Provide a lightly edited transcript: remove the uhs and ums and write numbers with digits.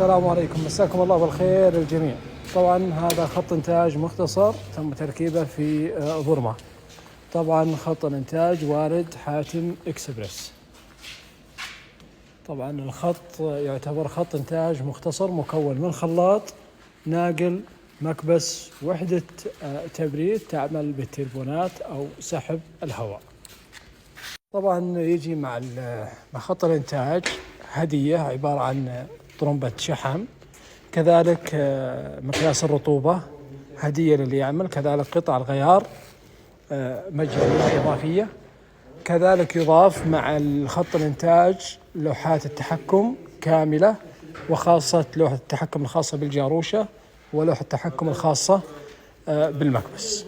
السلام عليكم، مساكم الله بالخير الجميع. طبعا هذا خط إنتاج مختصر تم تركيبه في ظرمة. طبعا خط الإنتاج وارد حاتم إكسبرس. طبعا الخط يعتبر خط إنتاج مختصر مكون من خلاط، ناقل، مكبس، وحدة تبريد تعمل بالتربونات أو سحب الهواء. طبعا يجي مع خط الإنتاج هدية عبارة عن طرمبة شحم، كذلك مقياس الرطوبة هدية للي يعمل، كذلك قطع الغيار مجانية إضافية، كذلك يضاف مع الخط الإنتاج لوحات التحكم كاملة، وخاصة لوحة التحكم الخاصة بالجاروشة ولوحة التحكم الخاصة بالمكبس.